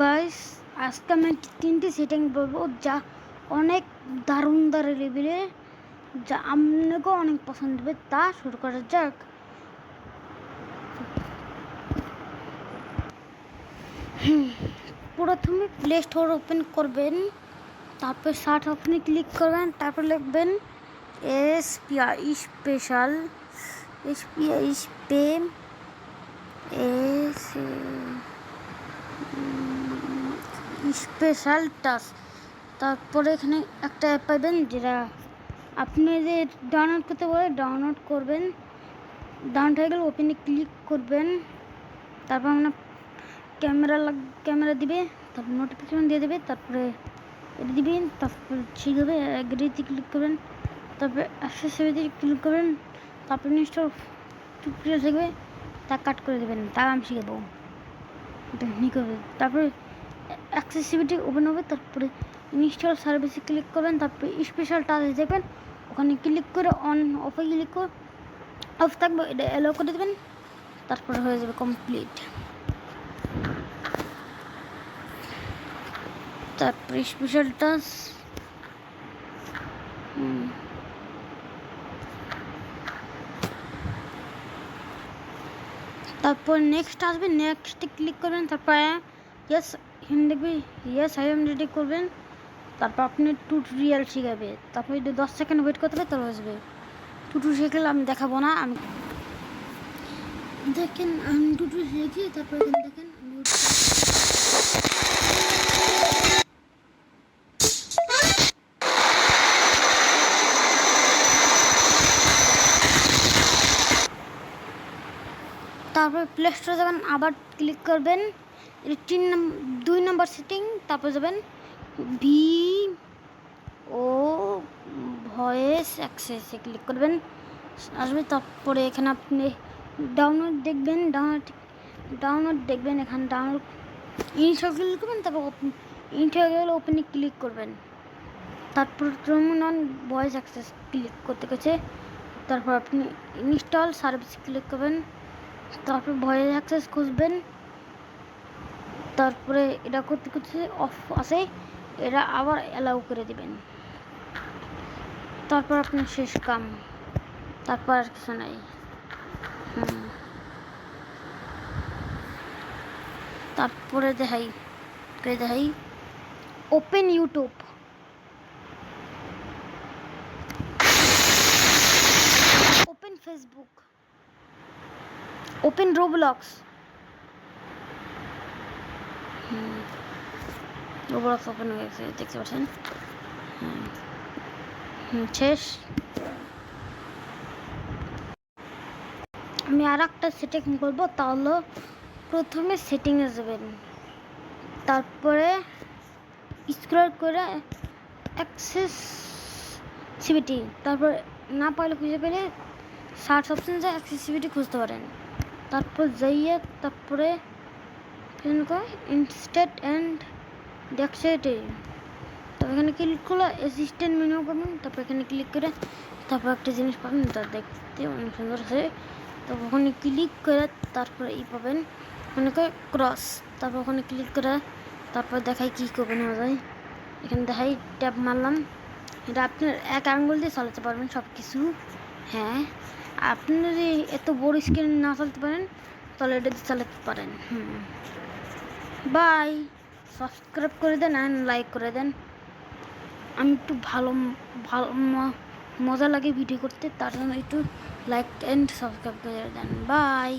Guys আজকে আমি তিনটি সেটিং বলবো যা অনেক দারুণ লেভেলে, যা আপনাকেও অনেক পছন্দ হবে। তা শুরু করা যাক। প্রথমে প্লে স্টোর ওপেন করবেন, তারপর সার্চ অপশনে ক্লিক করবেন, তারপর লিখবেন এসপিআই স্পেশাল স্পেশাল টাচ। তারপরে এখানে একটা অ্যাপ পাবেন যেটা আপনাদের ডাউনলোড করতে বলে, ডাউনলোড করবেন। ডাউনলোড হয়ে গেলে ওপেনে ক্লিক করবেন, তারপর আপনার ক্যামেরা দিবে, তারপর নোটিফিকেশন দিয়ে দেবে, তারপরে এটা দিবেন, তারপর ঠিক হবে। এগ্রিতে ক্লিক করবেন, তারপরে অ্যাক্সেসরিতে ক্লিক করবেন, তারপর ইনস্টল টিউটোরিয়াল থাকবে, তা কাট করে দেবেন। তা আমি শিখাবো, তারপরে অ্যাক্সেসিবিলিটি ওপেন হবে, তারপরে ইনস্টল সার্ভিসে ক্লিক করবেন, তারপরে স্পেশাল টাচ দেখবেন, ওখানে ক্লিক করে অন অফে ক্লিক করে অফ থাকবে এটা অ্যালাউ করে দেবেন, তারপরে হয়ে যাবে কমপ্লিট। তারপরে স্পেশাল টাচ তারপর নেক্সট আসবে, নেক্সটে ক্লিক করবেন, তারপরে ইয়েস এখানে দেখবে ইয়েস আই এম রেডি করবেন, তারপর আপনি টিউটোরিয়াল শিখাবে, তারপর 10 সেকেন্ড ওয়েট করতে হবে, তারপর আসবে টিউটোরিয়াল শিখলে আমি দেখাবো না। আমি দেখেন আমি টিউটোরিয়াল শিখি, তারপর এখানে দেখেন তারপর প্লে স্টোরে যাবেন, আবার ক্লিক করবেন 2 নম্বর সেটিং, তারপর যাবেন ও ভয়েস অ্যাক্সেসে ক্লিক করবেন, আসবে। তারপরে এখানে আপনি ডাউনলোড দেখবেন, এখানে ডাউনলোড ইনস্টল ক্লিক করবেন, তারপর ইনস্টল গেলে ওপেনে ক্লিক করবেন, তারপর ভয়েস অ্যাক্সেস ক্লিক করতে গেছে, তারপর আপনি ইনস্টল সার্ভিস ক্লিক করবেন, তারপর ভয়েস অ্যাক্সেস খুঁজবেন, তারপরে এটা করতে অফ আছে, এটা আবার অ্যালাউ করে দিবেন, তারপর আপনার শেষ কাম, তারপর আর কিছু নাই। তারপরে দেখাই open YouTube, open Facebook, open Roblox open হয়ে গেছে, দেখতে পাচ্ছেন। শেষ। আমি আর একটা সেটিং করবো, তাহলে প্রথমে সেটিংয়ে যাবেন, তারপরে স্ক্রল করে অ্যাক্সেসিবিলিটি, তারপর না পাইলে খুঁজে পেলে সার্চ অপশন যায় অ্যাক্সেসিবিলিটি খুঁজতে পারেন, তারপর যাইয়ে তারপরে ইনস্ট্যান্ট অ্যান্ড ডেক্সিটি, তবে এখানে ক্লিক করলে অ্যাসিস্ট্যান্ট মেনু পাবেন, তারপর এখানে ক্লিক করে তারপর একটা জিনিস পাবেন, তা দেখতে অনেক সুন্দর আছে। তো ওখানে ক্লিক করে তারপরে পাবেন ওখানে ক্রস, তারপর ওখানে ক্লিক করে তারপর দেখাই কী করবে নেওয়া যায়। এখানে দেখাই ট্যাপ মারলাম, এটা আপনার এক আঙ্গুল দিয়ে চালাতে পারবেন সব কিছু। হ্যাঁ, আপনি যদি এত বড় স্ক্রিন না চালাতে পারেন তাহলে এটা দিয়ে চালাতে পারেন। বাই, সাবস্ক্রাইব করে দেন অ্যান্ড লাইক করে দেন। আমি একটু ভালো মজা লাগে ভিডিও করতে, তার জন্য একটু লাইক অ্যান্ড সাবস্ক্রাইব করে দেন। বাই।